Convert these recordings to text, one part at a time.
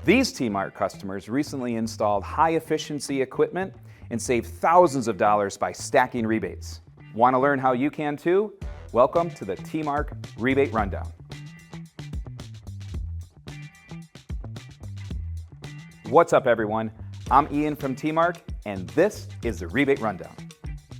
These T-Mart customers recently installed high-efficiency equipment and saved thousands of dollars by stacking rebates. Want to learn how you can too? Welcome to the T-Mart Rebate Rundown. What's up, everyone? I'm Ian from T-Mart, and this is the Rebate Rundown.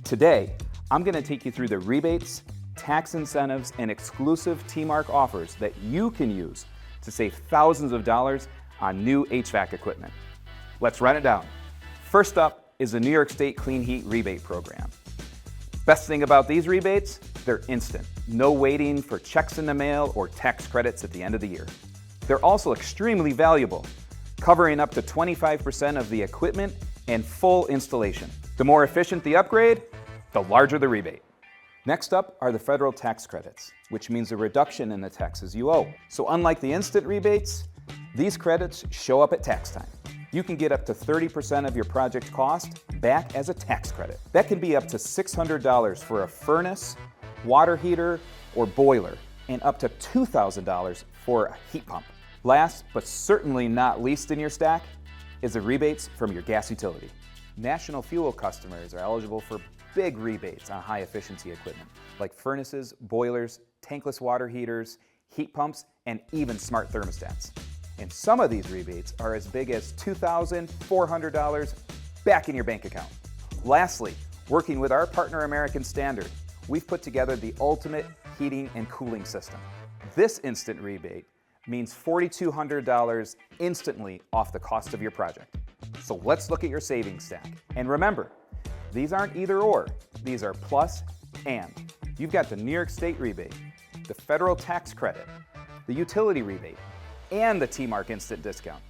Today, I'm going to take you through the rebates, tax incentives, and exclusive T-Mart offers that you can use to save thousands of dollars on new HVAC equipment. Let's run it down. First up is the New York State Clean Heat Rebate Program. Best thing about these rebates, they're instant. No waiting for checks in the mail or tax credits at the end of the year. They're also extremely valuable, covering up to 25% of the equipment and full installation. The more efficient the upgrade, the larger the rebate. Next up are the federal tax credits, which means a reduction in the taxes you owe. So unlike the instant rebates, these credits show up at tax time. You can get up to 30% of your project cost back as a tax credit. That can be up to $600 for a furnace, water heater, or boiler, and up to $2,000 for a heat pump. Last, but certainly not least in your stack, is the rebates from your gas utility. National Fuel customers are eligible for big rebates on high-efficiency equipment, like furnaces, boilers, tankless water heaters, heat pumps, and even smart thermostats. And some of these rebates are as big as $2,400 back in your bank account. Lastly, working with our partner American Standard, we've put together the ultimate heating and cooling system. This instant rebate means $4,200 instantly off the cost of your project. So let's look at your savings stack. And remember, these aren't either or, these are plus and. You've got the New York State rebate, the federal tax credit, the utility rebate, and the T-Mart instant discount.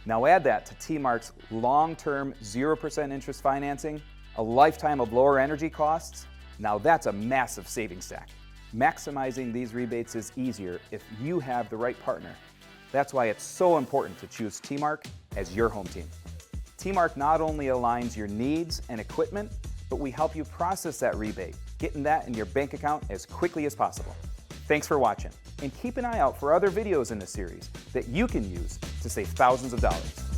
Now add that to T-Mart's long-term 0% interest financing, a lifetime of lower energy costs. Now that's a massive savings stack. Maximizing these rebates is easier if you have the right partner. That's why it's so important to choose T-Mart as your home team. T-Mart not only aligns your needs and equipment, but we help you process that rebate, getting that in your bank account as quickly as possible. Thanks for watching, and keep an eye out for other videos in the series that you can use to save thousands of dollars.